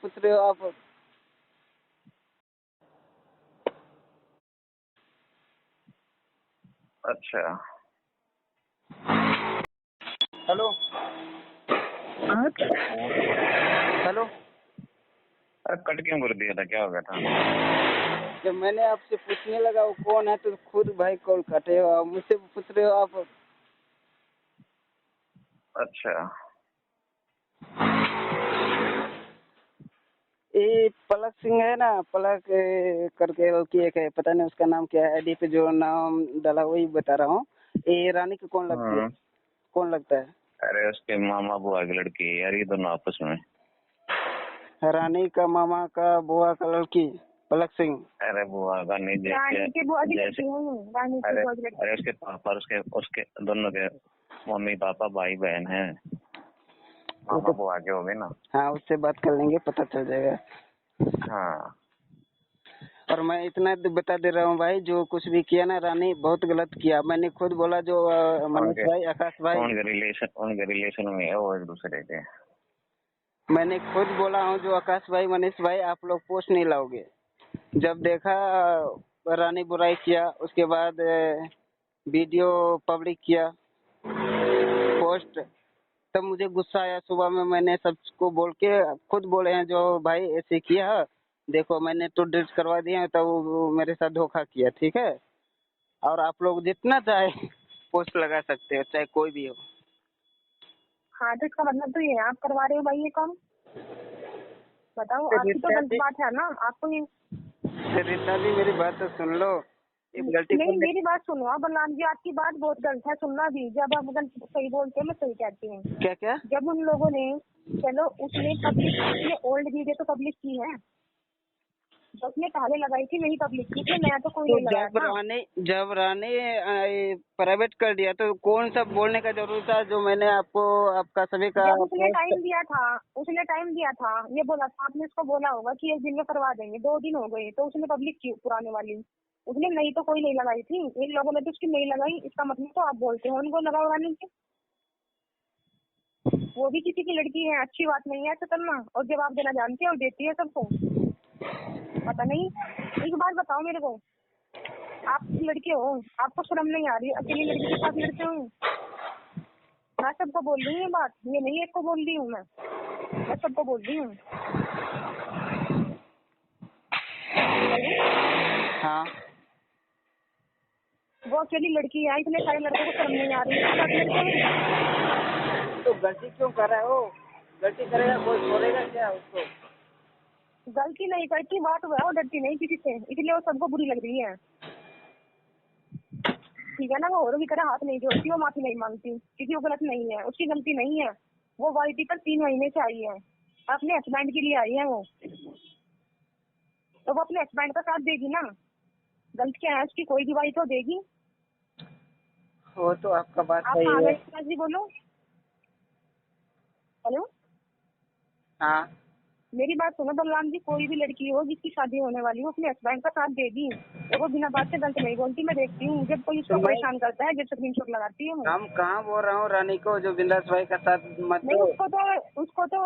पूछ रहे हो आप? अच्छा हेलो हेलो। अरे कट क्यों कर दिया था, क्या हो गया था? जब मैंने आपसे पूछने लगा वो कौन है तो खुद भाई कॉल काटे हो, मुझसे पूछ रहे हो आप? अच्छा ये पलक सिंह है ना, पलक करके लड़की एक है, पता नहीं उसका नाम क्या है, आईडी पे जो नाम डाला वही बता रहा हूँ। ये रानी की कौन लगती है? कौन लगता है? अरे उसके मामा बुआ की लड़की है यार, ये दोनों आपस में। रानी का मामा का बुआ का लड़की पलक सिंह। अरे बुआ का नहीं, जैसे अरे उसके पापा, उसके उसके दोनों के मम्मी पापा भाई बहन है, मामा बुआ के हो गए ना। हाँ, उससे बात कर लेंगे, पता चल जाएगा। हाँ और मैं इतना बता दे रहा हूँ भाई, जो कुछ भी किया ना रानी बहुत गलत किया। मैंने खुद बोला जो मनीष भाई, आकाश भाई, उनके रिलेशन में है वो एक दूसरे के। मैंने खुद बोला हूँ जो आकाश भाई मनीष भाई आप लोग पोस्ट नहीं लाओगे। जब देखा रानी बुराई किया, उसके बाद वीडियो पब्लिक किया पोस्ट, तब मुझे गुस्सा आया। सुबह में मैंने सबको बोल के खुद बोले हैं जो भाई ऐसे किया, देखो मैंने तो डिलीट करवा दिया है, तो वो मेरे साथ धोखा किया, ठीक है। और आप लोग जितना चाहे पोस्ट लगा सकते हो, चाहे कोई भी हो। हाँ तो इसका मतलब तो ये है आप करवा रहे हो भाई ये काम, बताओ आपकी तो गलत बात है ना। आपको ये रीता जी मेरी बात तो सुन लो, गलती नहीं, मेरी बात सुनो आप बलराम जी, आपकी बात बहुत गलत है, सुनना भी। जब आप गलत सही बोलते हो मैं सही कहती हूँ। क्या क्या? जब उन लोगों ने, चलो उसने पब्लिक, उसने ओल्ड वीडियो तो पब्लिक की है, उसने पहले लगाई थी वही पब्लिक की, इसमें नया तो कोई नहीं लगाया था। जब रानी प्राइवेट कर दिया तो कौन सा बोलने का जरूरत था जो मैंने आपको आपका सभी का जब उसने टाइम दिया था, उसने टाइम दिया था, ये बोला था, आपने उसको बोला होगा कि 1 दिन में करवा देंगे, 2 दिन हो गए तो उसने पब्लिक की पुराने वाली। उसने नई तो कोई नहीं लगाई थी, इन लोगों ने तो उसकी नहीं लगाई, इसका मतलब तो आप बोलते हो उनको लगाओ रानी की। वो भी किसी की लड़की है, अच्छी बात नहीं है ऐसा करना। और जवाब देना जानती है और देती है सबको, पता नहीं। एक बात बताओ मेरे को, आप लड़के हो, आपको शर्म नहीं आ रही अकेली लड़की के साथ लड़ते हो? मैं सबको बोल रही हूँ ये बात, ये नहीं एक को बोल रही हूँ, मैं सबको बोल रही हूँ। हाँ, वो अकेली लड़की है, इतने सारे लड़कों को शर्म नहीं आ रही है साथ लड़ते हुए। तो गलती क्यों कर रहा है वो? गलती करेगा कोई छोड़ेगा क्या उसको? गलती नहीं करती, बात हुआ वो डरती नहीं किसी से, इसलिए वो सबको बुरी लग रही है, ठीक है ना। वो औरों की तरह हाथ नहीं जोड़ती, वो माफी नहीं मांगती, क्योंकि वो गलत नहीं है, उसकी गलती नहीं है। वो वाइटी पर 3 महीने से आई है, अपने हस्बैंड के लिए आई है वो, तो वो अपने हस्बैंड का साथ देगी ना। गलत क्या है उसकी, कोई गवाही तो देगी। वो तो आपका बात आप सही कहाँ है। गए जी, बोलो। हेलो, हाँ, मेरी बात सुनो बलराम जी, कोई भी लड़की हो जिसकी शादी होने वाली हो अपने हस्बैंड का साथ देगी, तो वो बिना बात से गलत नहीं बोलती। मैं देखती हूँ जब कोई उसको परेशान करता है, जब स्क्रीनशॉट लगाती है वो। हम कहाँ बोल रहा हूँ रानी को जो बिंदास भाई का साथ मत नहीं, दो। उसको तो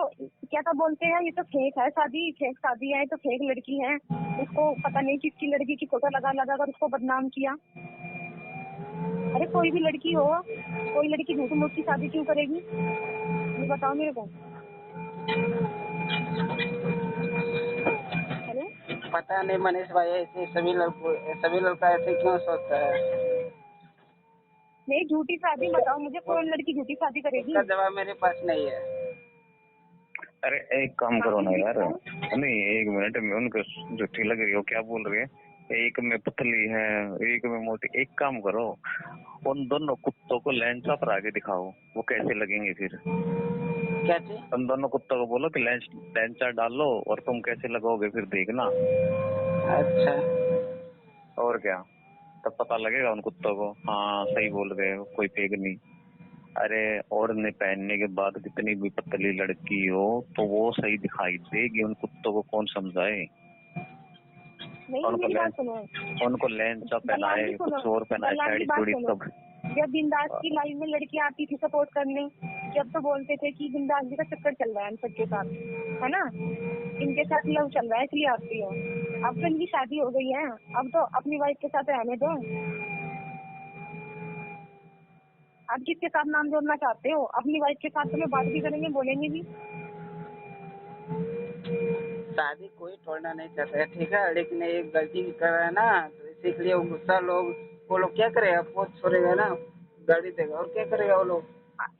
क्या तो बोलते हैं, ये तो फेक है शादी, फेक शादी है, तो फेक लड़की है। उसको पता नहीं किसकी लड़की की फोटो लगा कर उसको बदनाम किया। अरे कोई भी लड़की हो, कोई लड़की झूठ मूठ की शादी क्यों करेगी, ये बताओ मेरे को। हेलो, पता नहीं मनीष भाई ऐसे सभी लड़का ऐसे क्यों सोचता है? नहीं झूठी शादी बताओ मुझे, कौन लड़की झूठी शादी करेगी? उसका जवाब मेरे पास नहीं है। अरे एक काम करो ना यार, नहीं 1 मिनट में उनको झूठी लग रही हो, क्या बोल रही है? एक में पतली है, एक में मोटी। एक काम करो, उन दोनों कुत्तों को लैंचा पर आगे दिखाओ, वो कैसे लगेंगे फिर। क्या चीज? उन दोनों कुत्तों को बोलो कि लैंचा डालो और तुम कैसे लगोगे, फिर देखना। अच्छा, और क्या, तब पता लगेगा उन कुत्तों को, हाँ सही बोल रहे हो, कोई फेक नहीं। अरे ओढ़ने पहनने के बाद कितनी भी पतली लड़की हो तो वो सही दिखाई देगी, उन कुत्तों को कौन समझाए। उनको लैंचा पहनाए, कुछ और पहनाए, साड़ी चूड़ी सब। जब बिंदास की लाइफ में लड़की आती थी सपोर्ट करने, जब तो बोलते थे कि बिंदास जी का चक्कर चल रहा है हम सबके साथ, है ना। इनके साथ लव चल रहा है इसलिए आती हो। अब तो इनकी शादी हो गई है, अब तो अपनी वाइफ के साथ रहने दो। आप किसके साथ नाम जोड़ना चाहते हो? अपनी वाइफ के साथ तो मैं बात भी करेंगे, बोलेंगे भी। शादी कोई तोड़ना नहीं चाहता है, ठीक है, लेकिन एक गलती कर रहा है ना, तो इसीलिए वो गुस्सा वो लोग क्या करेगा, पोस्ट छोड़ेगा ना, गाड़ी देगा, और क्या करेगा वो लोग।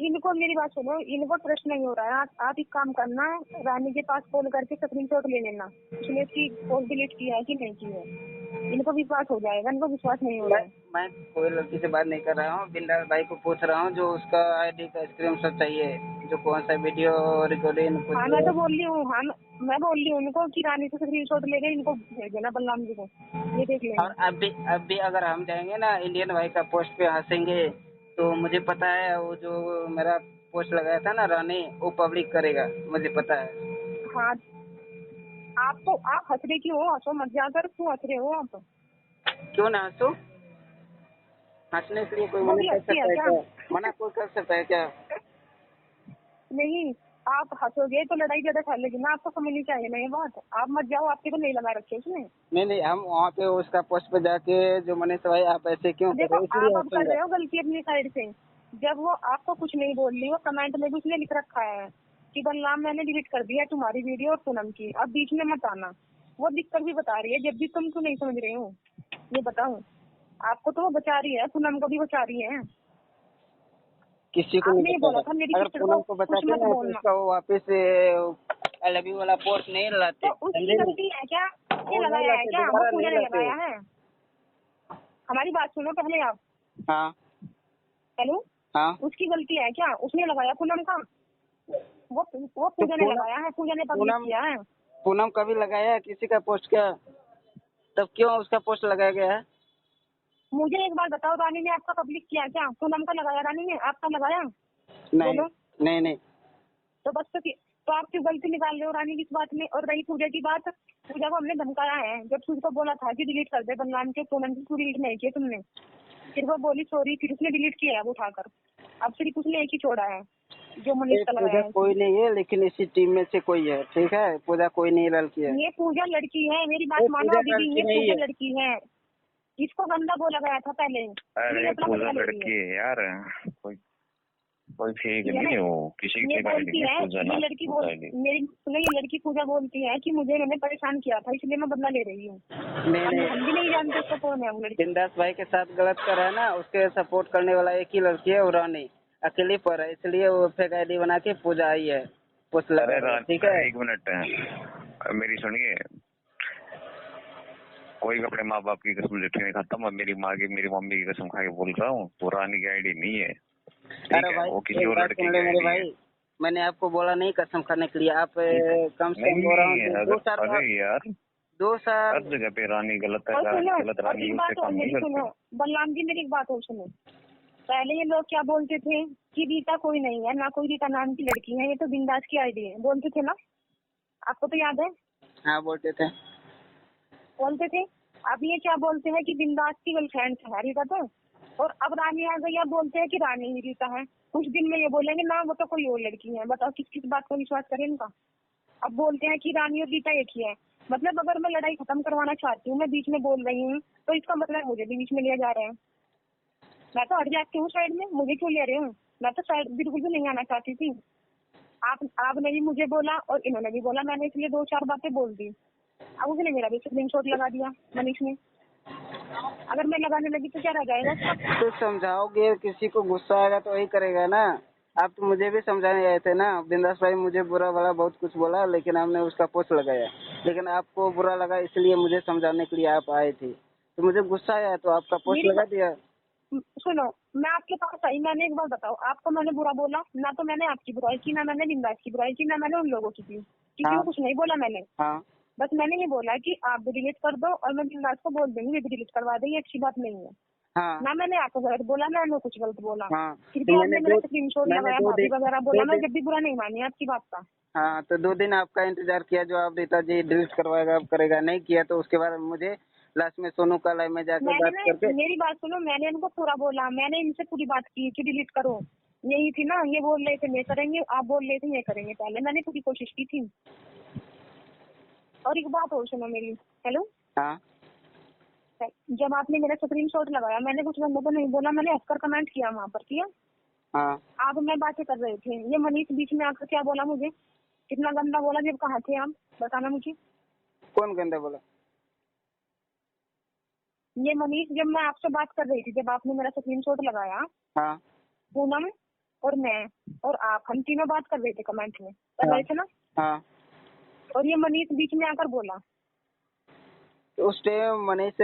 इनको मेरी बात सुनो, इनको ट्रस्ट नहीं हो रहा है। आप एक काम करना, रानी के पास कॉल करके स्क्रीनशॉट ले लेना, उसने उसकी पोस्ट डिलीट किया है कि नहीं की है। इनको विश्वास हो जाएगा, इनको विश्वास नहीं हो रहा है। मैं कोई लड़की से बात नहीं कर रहा हूँ, बिंदास भाई को पूछ रहा हूँ जो उसका आईडी का स्क्रीनशॉट चाहिए, जो कौन सा वीडियो रिकॉर्डिंग कुछ। हाँ मैं तो बोल रही हूँ, हाँ मैं बोल रही हूँ उनको कि रानी से स्क्रीनशॉट लेके इनको भेज देना बलराम जी को, ये देख लेंगे। और अब भी अगर हम जाएंगे ना इंडियन भाई का पोस्ट पे हंसेंगे, तो मुझे पता है वो जो मेरा पोस्ट लगाया था ना रानी, वो पब्लिक करेगा, मुझे पता है। हाँ आप हंस रहे क्यों हो? हंसो मत, जाकर क्यों हंस रहे हो आप? क्यों ना हंसो? हंसने के लिए कोई वो मना भी कर हंसती सकता है है क्या? क्या? मना कोई कर सकता है क्या? नहीं, आप हंसोगे तो लड़ाई ज्यादा फैलेगी ना, आपको समझनी चाहिए ना ये बात। आप मत जाओ, आपके को नहीं लगा रखे उसने। नहीं, हम वहाँ पे उसका पोस्ट पे जाके जो मनीष भाई आप ऐसे क्यों कर देखो रहे हो, इसलिए आप अब कर हंसूंगा। रहे हो गलती अपनी साइड से। जब वो आपको कुछ नहीं बोल रही, वो कमेंट में भी उसने लिख रखा है कि बलराम मैंने डिलीट कर दिया तुम्हारी वीडियो और पूनम की, अब बीच में मत आना। वो दिक्कत भी बता रही है, जब भी तुम क्यों नहीं समझ रहे हो ये बताओ। आपको तो वो बचा रही है, पूनम को भी बचा रही है। किसी को आपने नहीं ये बोला बताता। था मेरी अगर सिस्टर को पूनम को कुछ बताते मत ना तो बोलना, उसका वो वापस आई लव यू वाला पोस्ट नहीं लाते, तो उसकी समझे नहीं? गलती है क्या? उसने वो नहीं लगाया है लाते, क्या? वो दोबारा पूजा नहीं ने लाते। लगाया है। हमारी बात सुनो पहले आप। हाँ हेलो, हाँ। उसकी गलती है क्या? उसने लगाया पूनम का, वो पूजा ने लगाया है, पूजा ने पब्लिक पूनम किया है। पूनम कभी लगाया है किसी का पोस्ट क्या? तब क्यों उसका पोस्ट लगाया गया है? मुझे एक बार बताओ, रानी ने आपका पब्लिक किया क्या? पूनम का लगाया रानी ने, आपका लगाया? नहीं बोलो। नहीं। तो बस तो आप क्यों गलती निकाल रहे हो रानी की इस बात में? और रही पूजा की बात, पूजा को हमने धमकाया है, जब तुझको बोला था कि डिलीट कर दे बलराम के, पूनम की डिलीट नहीं किया तुमने, फिर वो बोली सॉरी, फिर उसने डिलीट किया है वो उठाकर। अब सिर्फ उसने एक ही छोड़ा है जो मनीष का लगाया पूजा है। कोई नहीं है, लेकिन इसी टीम में से कोई है, ठीक है, पूजा कोई नहीं लड़की है। ये पूजा लड़की है, मेरी बात ये मानो पूजा दीदी, लड़की ये नहीं पूजा है। लड़की है। इसको गंदा बोला गया था पहले, अरे ये अपना पूजा बदला ले रही लड़की है। है यार, कोई कोई फेक ये नहीं है, ना, वो किसी की ये फेक आईडी बोलती नहीं है, है, पूजा ये नाम लड़की की बोल आईडी। मेरी सुनो, ये लड़की पूजा बोलती है कि मुझे इन्होंने परेशान किया था इसलिए मैं बदला ले रही हूँ। हम भी नहीं जानते उसको कौन है वो लड़की। बिंदास भाई के साथ गलत कर रहा है ना, उसके सपोर्ट करने वाला एक ही लड़की है, वो रानी अकेली पर है, इसलिए वो फेक आईडी बना के पूजा आई है पोस्ट अरे लगा, ठीक है। एक मिनट मेरी सुनिए, कोई भी अपने माँ बाप की कसम झूठी नहीं खाता। मैं मेरी माँ की, मेरी मम्मी की कसम खा के बोल रहा हूँ, वो रानी की आईडी नहीं है, ठीक अरे है, भाई वो किसी एक और बात लड़की सुन की ले मेरे आईडी है। भाई, मैंने आपको बोला नहीं कसम खाने के लिए, आप कम से कम बोल रहा नहीं हूँ अगर 2 साल अरे बाद, यार 2 साल। हर जगह पे रानी गलत है, और सुनो, गलत और रानी एक उससे बात और काम नहीं मेरी सुनो, करती। बलराम जी मेरी एक बात और सुनो। पहले ये लोग क्या बोलते थे कि रीता कोई नहीं है, ना कोई रीता नाम की लड़की है, ये तो बिंदास की आईडी है, बोलते थे ना? आपको तो याद है? हाँ बोलते थे। बोलते थे। अब ये क्या बोलते हैं कि बिंदास की गर्लफ्रेंड है रीता तो, और अब रानी आ गई, अब बोलते हैं कि रानी ही रीता है। कुछ दिन में ये बोलेंगे ना वो तो कोई और लड़की है। बताओ किस किस बात को विश्वास करें इनका? अब बोलते हैं कि रानी और रीता एक ही है। मतलब अगर मैं लड़ाई खत्म करवाना चाहती हूँ, मैं बीच में बोल रही हूँ, तो इसका मतलब मुझे भी बीच में लिया जा रहा है। मैं तो हट जाती हूँ साइड में, मुझे क्यों ले रहे हो? मैं तो साइड बिल्कुल भी नहीं आना चाहती थी। आपने भी मुझे बोला और इन्होंने भी बोला, मैंने इसलिए 2-4 बातें बोल दी। अब उसने मेरा भी स्क्रीनशॉट लगा दिया मनीष ने। अगर मैं लगाने लगी तो क्या रह जाएगा उसका? तो समझाओगे, किसी को गुस्सा आएगा तो वही करेगा ना। आप तो मुझे भी समझाने आए थे ना, बिंदास भाई मुझे बुरा भला बहुत कुछ बोला, लेकिन हमने उसका पोस्ट लगाया, लेकिन आपको बुरा लगा इसलिए मुझे समझाने के लिए आप आए थे, तो मुझे गुस्सा आया तो आपका पोस्ट लगा दिया। सुनो, मैं आपके पास आई, मैंने एक बार बताओ, आपको मैंने बुरा बोला ना? तो मैंने आपकी बुराई की ना, मैंने बिंदास की बुराई की ना, मैंने उन लोगों की क्योंकि वो कुछ नहीं बोला मैंने। हाँ बस मैंने ये बोला कि आप भी डिलीट कर दो और मैं बिंदास को बोल दूंगी, ये भी डिलीट करवा देंगे, अच्छी बात नहीं है हाँ ना। मैंने आपको गलत बोला ना, मैं कुछ गलत बोला, हाँ। फिर तो भी मैंने आपने मेरा स्क्रीनशॉट लगाया, भाभी वगैरह बोला, मैं जब भी बुरा नहीं मानी आपकी बात का। हाँ, तो 2 दिन आपका इंतजार किया, जो आप रीता जी डिलीट करवाएगा अब करेगा, नहीं किया तो उसके बाद मुझे लास्ट में सोनू का लाइव में जाके मैंने बात ना, करके। मेरी बात सुनो, मैंने इनको पूरा बोला, मैंने इनसे पूरी बात की कि डिलीट करो, यही थी ना? ये बोल रहे थे ये करेंगे, आप बोल रहे थे ये करेंगे, पहले मैंने पूरी कोशिश की थी। और एक बात और सुनो मेरी। हेलो, हाँ जब आपने मेरा स्क्रीनशॉट लगाया, मैंने कुछ बंदों को नहीं बोला, मैंने हंसकर कमेंट किया वहाँ पर, किया। हाँ। आप मैं बातें कर रहे थे, ये मनीष बीच में आकर क्या बोला मुझे, कितना गंदा बोला। जब कहाँ थे आप, बताना मुझे। कौन गंदा बोला? ये मनीष, जब मैं आपसे बात कर रही थी, जब आपने मेरा स्क्रीनशॉट लगाया, हाँ पूनम और मैं और आप, हम तीनों बात कर रहे थे, कमेंट में कर रहे थे ना। हाँ। और ये मनीष बीच में आकर बोला। तो उस टाइम मनीष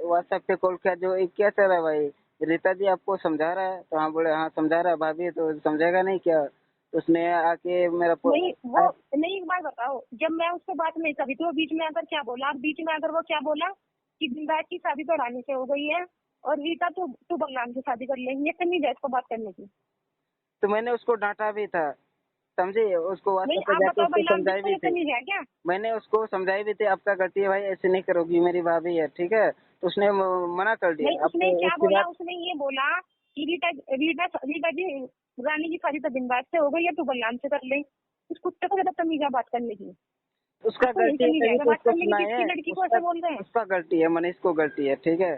व्हाट्सएप पे कॉल किया, जो क्या चल रहा है भाई, रीता जी आपको समझा रहा है? तो हाँ बोले हाँ समझा रहा है, भाभी तो समझेगा नहीं क्या? तो उसने आके मेरा नहीं वो नहीं, एक बात बताओ, जब मैं उससे बात नहीं करी तो वो बीच में आकर क्या बोला? बीच में आकर वो क्या बोला कि बिंदास की शादी तो रानी से हो गई है और रीता तू बलराम से शादी कर ले। ये तमीज है इसको बात करने की? तो मैंने उसको डांटा भी था, समझे? उसको नहीं, व्हाट्सएप पे आप जाके बताओ, उसको बलराम जी समझाई को भी ये थी। तमीज है क्या? मैंने उसको समझाई भी थी, आपका गलती है भाई, ऐसे नहीं करोगी, मेरी भाभी है, ठीक है? तो उसने मना कर नहीं, दिया। उसने अब क्या उसके बोला? बाद उसने ये बोला कि रीता रीता रीता जी रानी की शादी तो बिंदास से हो गई है, तू बलराम से कर ले। उस कुत्ते को ज्यादा तमीज है बात करने की? उसका आपको नहीं गलती है, तमीज तभी है तो बात उसको करने की? सुनाए किसकी है। लड़की को उसका ऐसे बोल रहे हैं? उसका गलती है, मनीष को गलती है, ठीक है?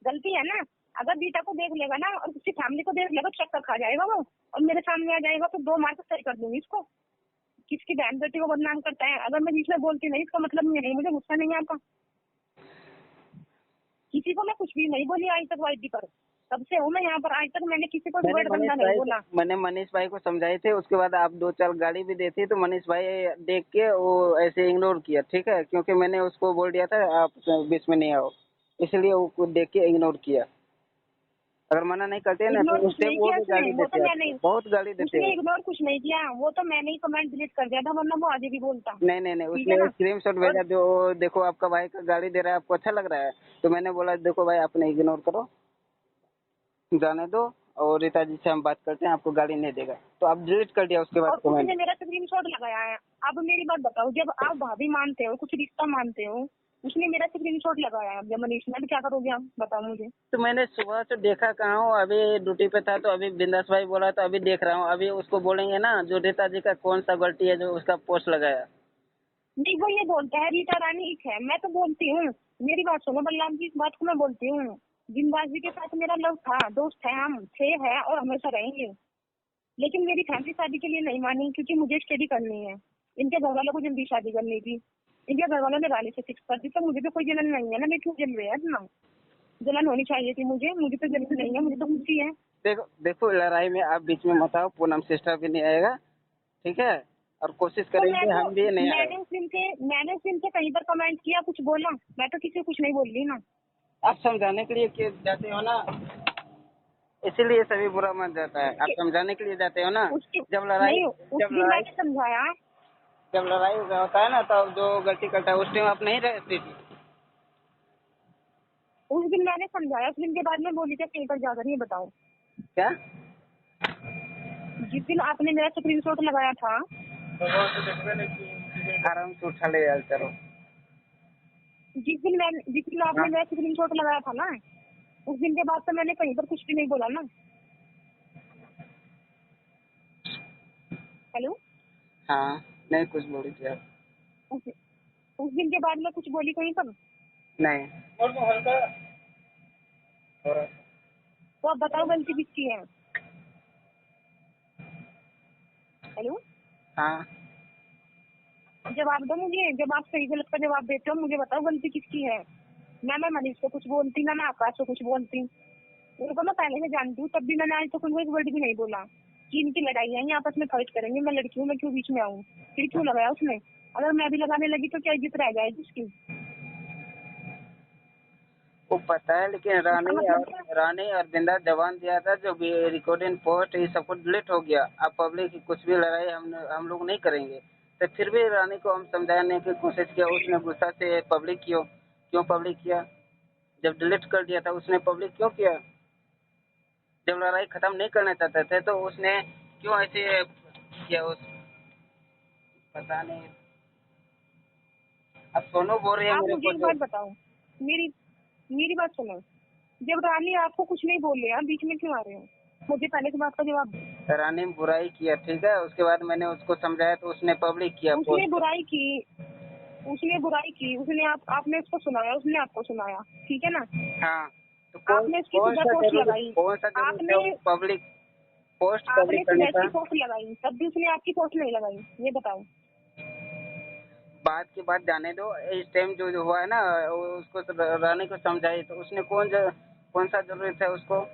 गलती है ना। अगर रीता को देख लेगा ना और उसकी फैमिली को देख लेगा, चक्कर खा जाएगा वो और मेरे सामने आ जाएगा, तो 2 मार के सही कर दूंगी इसको। किसकी बहन बेटी को बदनाम करता है? अगर मैं बीच में बोलती नहीं, इसका मतलब ये नहीं मुझे गुस्सा नहीं आता। किसी को मैं कुछ भी नहीं बोली आज तक वाईटी पर, तब से हूँ मैं यहाँ पर, आज तक मैंने किसी को मैंने वर्ड मनीष गंदा नहीं भाई बोला। मैंने मनीष भाई को समझाए थे, उसके बाद आप 2-4 गाली भी देती तो मनीष भाई देख के वो ऐसे इग्नोर किया, ठीक है? क्योंकि मैंने उसको बोल दिया था आप बीच में नहीं आओ, इसलिए वो खुद देख के इग्नोर किया। अगर मना नहीं करते ना तो इग्नोर उस कुछ टाइम नहीं वो किया भी उसने, गाली वो तो देते, मैंने आपको बहुत गाली देते उसने हो। इग्नोर कुछ नहीं किया, वो तो मैंने ही कमेंट डिलीट कर दिया था, वरना वो आगे भी बोलता। नहीं नहीं नहीं, ठीक है उसने ना। स्क्रीनशॉट और भेजा, जो देखो आपका भाई का गाली दे रहा है, आपको अच्छा लग रहा है? तो मैंने बोला देखो भाई, आपने इग्नोर करो, जाने दो, और रीता जी से हम बात करते हैं, आपको गाली नहीं देगा। तो आप डिलीट कर दिया उसके बाद और कमेंट। उसने मेरा स्क्रीनशॉट लगाया है। अब मेरी बात बताओ, जब आप भाभी मानते हो, कुछ रिश्ता मानते हो, उसने मेरा स्क्रीनशॉट लगाया है, जब मनीष ने, क्या करोगे आप बताओ मुझे? तो मैंने सुबह से देखा कहाँ हूँ, अभी ड्यूटी पे था, तो अभी बिंदास भाई बोला तो अभी देख रहा हूँ। अभी उसको बोलेंगे ना, जो रीता जी का कौन सा गलती है जो उसका पोस्ट लगाया। नहीं, वो ये बोलता है रीता रानी एक है, मैं तो बोलती हूँ, मेरी बात सुनो बलराम जी, इस बात को मैं बोलती हूँ, जिंदास जी के साथ मेरा लव था, दोस्त है, हम थे, है और हमेशा रहेंगे। लेकिन मेरी फैमिली शादी के लिए नहीं मानी, क्योंकि मुझे स्टडी करनी है। इनके घर वालों को जल्दी शादी करनी थी, इनके घर वालों ने रानी से फिक्स कर दी, तो मुझे भी कोई जलन नहीं है ना। मैं क्यों जल रही है ना? जलन होनी चाहिए थी मुझे तो जलन नहीं है, मुझे तो खुशी है। देखो देखो, लड़ाई में आप बीच में मत आओ, पूनम सिस्टर भी नहीं आएगा, ठीक है? और कोशिश तो मैं करेंगे तो हम भी नहीं आए। मैंने उस दिन से कहीं पर कमेंट किया, कुछ बोला? मैं तो किसी को कुछ नहीं बोल रही ना। आप समझाने के लिए जाते हो ना, इसीलिए सभी बुरा मान जाता है। आप उसके समझाने के लिए जाते हो ना। उसके जब लड़ाई नहीं, उस जब दिन लड़ाई मैंने समझाया। जब लड़ाई होता है ना, तब जो गलती करता है उस टाइम आप नहीं रहती थी। उस दिन मैंने समझाया, उस दिन के बाद में बोली क्या कहीं पर जाकर, ये बताओ? क्या? जिस दिन आपने मेरा स्क्रीनशॉट लगाया था, आराम से उठा ले यार, चलो। जिस दिन आपने हाँ मेरा स्क्रीनशॉट लगाया था ना, उस दिन के बाद तो मैंने कहीं पर कुछ भी नहीं बोला ना। हेलो, हाँ, नहीं कुछ बोली थी आप? उस, उस दिन के बाद में कुछ बोली कहीं पर? नहीं। और तो हल्का और तो आप बताओ गलती किसकी है? हेलो, हाँ, जवाब दो मुझे, जब आप सही गलत का जवाब देते हो मुझे बताओ गलती किसकी है। ना मैं मनीष को कुछ बोलती, ना मैं आकाश को कुछ बोलती, उनको मैं पहले से जानती हूँ, तब भी मैंने आज तक उनको एक वर्ड भी नहीं बोला कि इनकी लड़ाई है, ये आपस में फाइट करेंगे, मैं लड़की हूँ, मैं क्यों बीच में आऊँ? फिर क्यों लगाया उसने? अगर मैं भी लगाने लगी तो क्या इज्जत रह जाएगी उसकी? वो पता है, लेकिन इसका मतलब क्या? रानी और बिंदा जवान दिया था, जो भी रिकॉर्डिंग पोस्ट ये सब कुछ डिलीट हो गया। अब पब्लिक की कुछ भी लड़ाई हम लोग नहीं करेंगे। तो फिर भी रानी को हम समझाने की कोशिश किया, उसने गुस्सा से पब्लिक क्यों पब्लिक किया? जब डिलीट कर दिया था उसने पब्लिक क्यों किया? जब लड़ाई खत्म नहीं करना चाहते थे तो उसने क्यों ऐसे किया? उस पता नहीं। अब सोनू बोल रही है आप मेरे मुझे को एक जो। बात बताओ, मेरी मेरी बात सुनो, जब रानी आपको कुछ नहीं बोल रहे, आप बीच में क्यों आ रहे हो? मुझे पहले की बात का जवाब दो। रानी ने बुराई किया, ठीक है। उसके बाद मैंने उसको समझाया तो उसने पब्लिक किया उसने पोस्ट। बुराई की, उसने आपने उसको सुनाया, उसने आपको सुनाया, ठीक है ना। हाँ, तो आपने उसकी सुबह पोस्ट लगाई, कौन सा जरूरी है पब्लिक पोस्ट आपने पब्लिक करने सुबह का? की पोस्ट लगाई, तब भी उसने आपकी पोस्ट नहीं लगाई, ये बताओ। बात की बात जाने दो। इस टाइम जो हुआ है ना, उसको रानी को समझाई तो उसने कौन सा जरूरत है उसको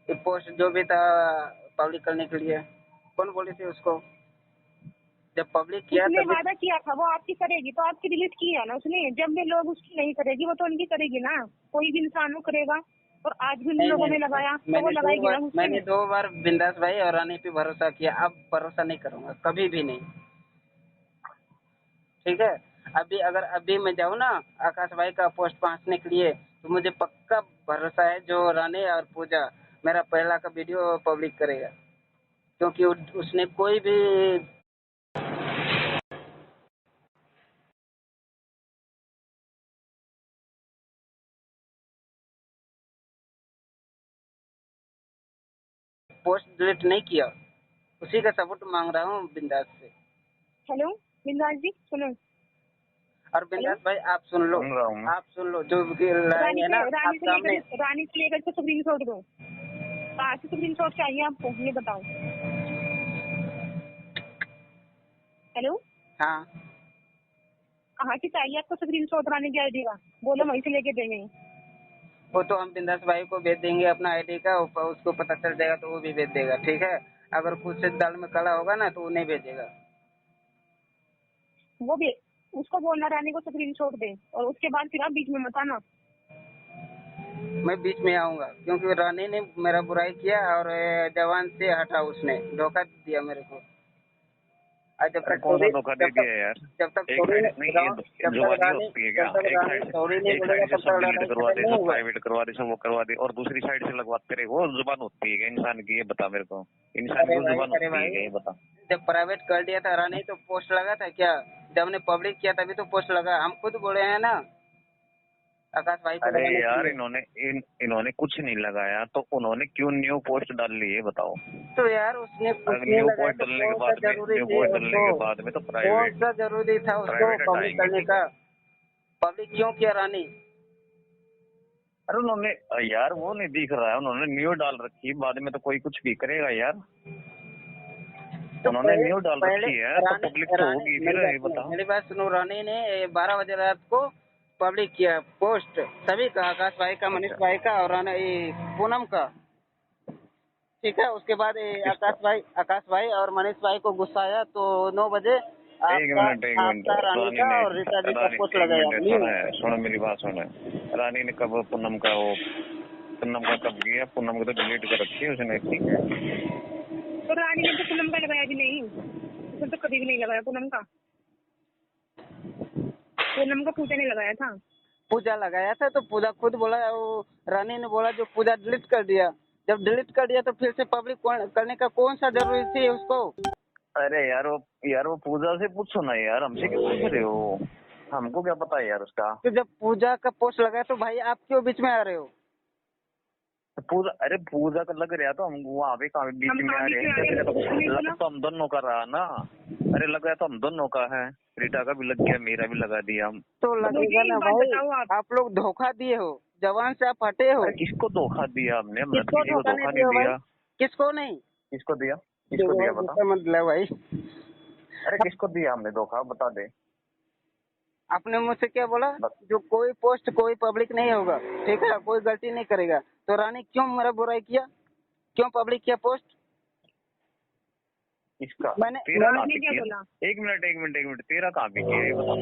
ये पोस्ट जो भी था पब्लिक करने के लिए? कौन बोली थी उसको? जब पब्लिक किया उसने तभी। वादा किया था वो आपकी करेगी, तो आपकी डिलीट की है ना उसने। जब भी लोग उसकी नहीं करेगी, वो तो उनकी करेगी ना। कोई भी इंसान वो करेगा, और आज भी उन नहीं लोगों नहीं, ने लगाया तो वो लगाएगी ना गुस्से मैंने में। 2 बार बिंदास भाई और रानी पे भरोसा किया, अब भरोसा नहीं करूंगा कभी भी नहीं, ठीक है। अभी मैं जाऊँ ना आकाश भाई का पोस्ट पहुंचने के लिए, तो मुझे पक्का भरोसा है जो रानी और पूजा मेरा पहला का वीडियो पब्लिक करेगा, क्योंकि उसने कोई भी पोस्ट डिलीट नहीं किया। उसी का सपोर्ट मांग रहा हूँ बिंदास से। हेलो बिंदास जी सुनो। और हेलो, बिंदास भाई आप सुन लो, सुन रहा हूँ मैं। आप सुन लो जो भी लड़ाई है ना आप सामने। रानी से लेकर के स्क्रीन शॉट दो। कहाँ से स्क्रीन शॉट चाहिए आपको, ये बताओ। हेलो, हाँ, कहाँ से चाहिए आपको स्क्रीन शॉट रानी की आईडी का? बोलो, वहीं से लेके देंगे। वो तो हम बिंदास भाई को भेज देंगे अपना आईडी का, उसको पता चल जाएगा तो वो भी भेज देगा, ठीक है। अगर कुछ दाल में काला होगा ना तो वो नहीं भेजेगा। वो भी उसको बोलना रानी को स्क्रीन शॉट दे, और उसके बाद फिर आप बीच में मत आना। मैं बीच में आऊंगा क्योंकि रानी ने मेरा बुराई किया और जवान से हटा, उसने धोखा दिया मेरे को। और जब अरे तक कौन सा धोखा दे दिया यार? जब तक एक थोड़ी साइड नहीं, ये जब तक जुबानी रानी होती है क्या? जब तक एक रानी थोड़ी नहीं एक बोलेगा साइड से तब सब तक डिलीट लड़ाई करवा खत्म दे, नहीं सब होगा। प्राइवेट करवा दे, सब वो करवा दे, और दूसरी साइड से लगवाते रहे। वो जुबान होती है क्या इंसान की? ये बता मेरे को, इंसान की वो जुबान अरे होती है क्या? भाई, ये बता। जब प्राइवेट कर दिया था रानी तो पोस्ट लगा था क्या? जब हमने पब्लिक किया तभी तो पोस्ट लगा, हम खुद बोले हैं ना आकाश भाई को अरे लगाने के यार लिए। इन्होंने कुछ नहीं लगाया तो उन्होंने क्यों न्यू पोस्ट डाल ली है बताओ? तो यार उसने कुछ अगर नहीं न्यू लगाया पोस्ट तो डालने के कौन सा बाद में, जरूरी न्यू थी पोस्ट डालने उसको? के बाद में तो कौन सा जरूरी था उसको प्राइवेट पब्लिक हटाएंगे, करने ठीक का? है। पब्लिक क्यों किया रानी? अरे उन्होंने, यार वो नहीं दिख रहा है, उन्होंने न्यू डाल रखी है, बाद में तो कोई कुछ भी करेगा यार। तो उन्होंने न्यू डाल पहले रखी है तो रानी पब्लिक तो रानी होगी फिर, ये बता। मेरी बात सुनो। रानी ने 12 बजे रात को पब्लिक किया पोस्ट सभी का, आकाश भाई का, मनीष अच्छा, भाई का और रानी पूनम का, ठीक है। उसके बाद किसका? आकाश भाई और मनीष भाई को गुस्सा आया तो 9 बजे एक आपका मिनट, एक मिनट। आपका रानी रानी का ने, और रीता जी का रानी पोस्ट एक लगाया मिनट न्यू। सुनो मेरी बात सुनो। रानी ने कब पूनम का वो, पूनम का कब किया? पूनम को तो डिलीट कर रखी है उसने, ठीक है। तो रानी ने तो पूनम का लगाया भी नहीं, उसने तो कभी भी नहीं लगाया पूनम का। पूनम का पूजा ने लगाया था। पूजा लगाया था तो पूजा खुद बोला, वो रानी ने बोला जो पूजा डिलीट कर दिया। जब डिलीट कर दिया तो फिर से पब्लिक करने का कौन सा जरूरी थी उसको? अरे यार वो पूजा से पूछो ना यार, हमसे क्यों पूछ रहे हो? हमको क्या पता है यार उसका। तो जब पूजा का पोस्ट लगाया तो भाई आप क्यों बीच में आ रहे हो? पूजा, अरे पूजा का लग रहा तो हम वहाँ पे कहाँ बीच में आ रहे हैं? लग तो हम दोनों का रहा ना। अरे लग रहा तो हम दोनों का है, रीटा का भी लग गया, मेरा भी लगा दिया हम। तो लगेगा ना भाई, आप लोग धोखा दिए हो, जवान से आप हटे हो। अरे किसको धोखा दिया हमने? हमने तो किसको किसी को धोखा धोखा नहीं नहीं दिया भाई? दिया। किसको नहीं? किसको दिया? किसको दिया बता? मतलब भाई अरे किसको दिया हमने धोखा, बता दे। आपने मुझसे क्या बोला? बस जो कोई पोस्ट कोई पब्लिक नहीं होगा, ठीक है, कोई गलती नहीं करेगा। तो रानी क्यों मेरा बुराई किया, क्यों पब्लिक किया पोस्ट? किसका? मैंने तेरा कहाँ मैंने पे क्या किया? बोला? एक मिनट, तेरा कहाँ पे किया ये बता।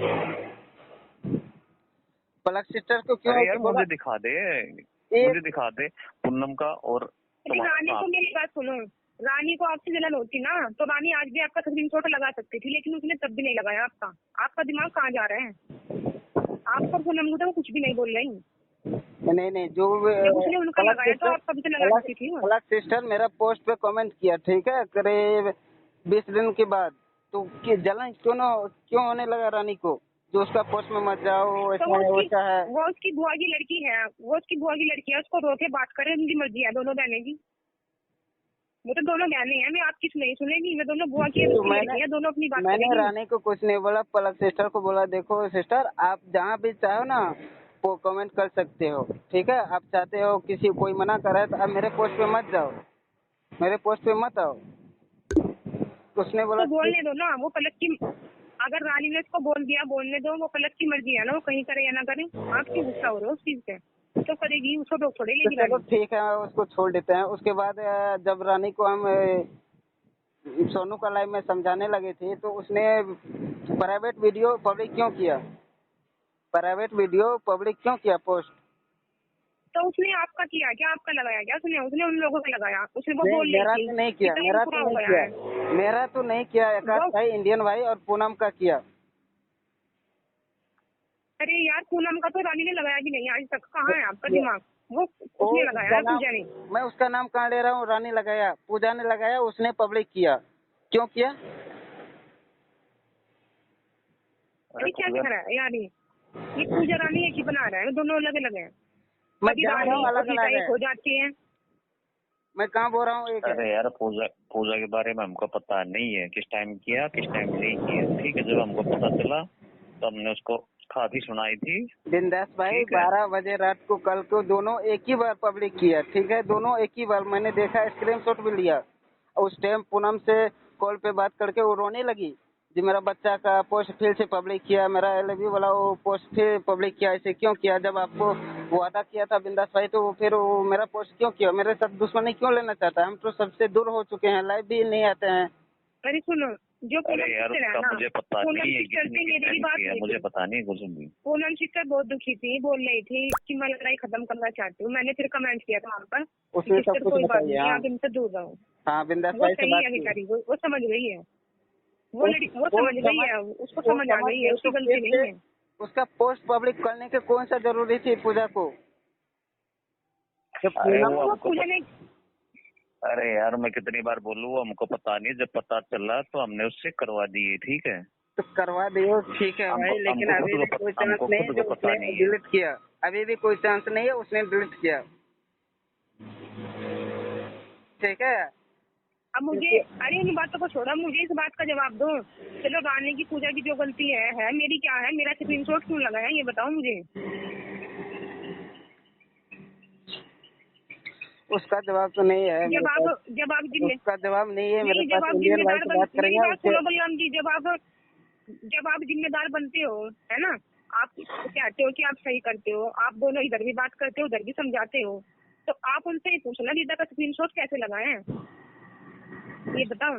पलक सिस्टर को क्यों अरे यार बोला? मुझे दिखा दे, मुझे दिखा दे पूनम का और रानी को मेरी बात सुनो, रानी को आपसे जलन होती ना तो रानी आज भी आपका स्क्रीनशॉट लगा सकती थी, लेकिन उसने तब भी नहीं लगाया आपका। आपका दिमाग कहाँ जा रहा है? आप पर पूनम को तो कुछ भी नहीं बोल रही। नहीं जो जब उसने उनका लगाया तो आप कभी तो लगा सकती थी। पलक सिस्टर मेरा पोस्ट पे कमेंट किया, ठीक है, करीब 20 दिन के बाद। तो जलन क्यों होने लगा रानी को? जो उसका पोस्ट में मत जाओ, तो ऐसा है वैसा है। वो उसकी बुआ की लड़की है, वो उसकी बुआ की लड़की है, उसको रोके बात करे, उनकी मर्जी है दोनों बहने की। वो तो दोनों बहनें हैं, मैं आपकी नहीं सुनेगी, मैं दोनों बुआ की तो लड़की है, दोनों अपनी बात मैंने करेंगी। रानी को कुछ नहीं बोला, पलक सिस्टर को बोला देखो सिस्टर आप जहाँ भी चाहो ना वो कमेंट कर सकते हो, ठीक है। आप चाहते हो किसी कोई मना कर रहा है तो आप मेरे पोस्ट पे मत जाओ, मेरे पोस्ट पे मत आओ। उसने बोला तो बोलने दो ना, वो पलक की, अगर रानी ने इसको बोल दिया बोलने दो, वो पलक की मर्जी है ना, वो कहीं करे या ना करे। आप क्यों गुस्सा हो रहे हो उस चीज से? तो करेगी, उसको तो छोड़े तो लेगी चलो रानी। ठीक है उसको छोड़ देते हैं। उसके बाद जब रानी को हम सोनू का लाइव में समझाने लगे थे तो उसने प्राइवेट वीडियो पब्लिक क्यों किया, प्राइवेट वीडियो पब्लिक क्यों किया पोस्ट? तो उसने आपका किया क्या? आपका लगाया क्या उसने? उसने उन लोगों का लगाया, उसने वो नहीं बोल रही मेरा थी, तो नहीं किया, इतना मेरा पूरा तो हो नहीं गया किया, है मेरा तो नहीं किया। आकाश वो। भाई इंडियन भाई और पूनम का किया। अरे यार, पूनम का तो रानी ने लगाया भी नहीं आज तक। कहाँ है आपका दिमाग? वो ओ, उसने लगाया उसका है, नाम पूजा ने। मैं उसका नाम कहाँ ले रहा हूँ? रानी लगाया, पूजा ने लगाया, उसने पब्लिक किया। क्यों किया? अरे क्या कह रहा है यार ये पूजा रानी एक ही बना रहा है, दोनों अलग अलग है। मैं कभी जान रहा हूँ रानी और अलग रीता अलग एक है, हो जाती है। मैं कहाँ बोल रहा हूँ एक है। अरे यार पूजा पूजा के बारे में हमको पता नहीं है, किस टाइम किया किस टाइम नहीं किया, ठीक है। जब हमको पता चला तो हमने उसको खाती सुनाई थी, बिंदास भाई ठीक है। 12 बजे रात को कल को दोनों एक ही बार पब्लिक किया, ठीक है। दोनों एक ही बार मैंने देखा, स्क्रीनशॉट भी लिया। उस टाइम पूनम से कॉल पे बात करके वो रोने लगी जी मेरा बच्चा का पोस्ट फिर से पब्लिक किया, मेरा LV वाला वो पोस्ट फिर पब्लिक किया, ऐसे क्यों किया? जब आपको वादा किया था बिंदास भाई तो वो फिर वो मेरा पोस्ट क्यों किया? मेरे साथ दुश्मनी क्यों लेना चाहता है? हम तो सबसे दूर हो चुके हैं, लाइव भी नहीं आते हैं। अरे सुनो, जो अरे पूनम यार सिस्टर है उसका ना, मुझे पता पूनम नहीं है सिस्टर कितनी से किस मेरी भी टाइम बात किया, हुई मुझे थी। पता नहीं कुछ भी। पूनम सिस्टर बहुत दुखी थी, बोल रही थी कि मैं लड़ाई खत्म करना चाहती हूँ। मैंने फिर कमेंट किया था वहाँ पर, उसने सब सिस्टर कुछ कोई बात बताइए। नहीं, हाँ आप इनसे दूर रहो। हाँ बिंदास वो भाई से सही बात है की। बेचारी, वो समझ गई है। वो लड़ी वो समझ गई है, उसको वो समझ आ समझ गई है, गई उसकी तो गलती फिर नहीं से है। उसका पोस्ट पब्लिक करने के कौन सा जरूरी थी पूजा को? जब अरे पूनम वो वो हमको पूजा ने अरे यार मैं कितनी बार बोलूँ, वो हमको पता नहीं, जब पता चला तो हमने उससे करवा दिए, ठीक है। तो करवा दियो, ठीक है भाई, लेकिन हमको अभी खुद भी को कोई चांस हमको नहीं है खुद जो को उसने पता नहीं है। डिलीट किया। अभी भी कोई चांस नहीं है, उसने डिलीट किया, ठीक है। अब मुझे, अरे इन बातों को छोड़ो, मुझे इस बात का जवाब दो। चलो रानी की पूजा की जो गलती है मेरी क्या है? मेरा स्क्रीनशॉट क्यों लगा है ये बताओ मुझे। उसका जवाब तो नहीं है मेरे पास, जब आप जिम्मे उसका जवाब नहीं है मेरे नहीं, पास। जब आप इंडियन भाई जिम्मेदार से बन, बात मेरी करेंगे बात उससे। सुनो बलराम जी, जब आप जिम्मेदार बनते हो, है ना, आप कहते हो कि आप सही करते हो, आप दोनों इधर भी बात करते हो उधर भी समझाते हो, तो आप उनसे ही पूछना रीता का स्क्रीनशॉट कैसे लगाए ये बताओ।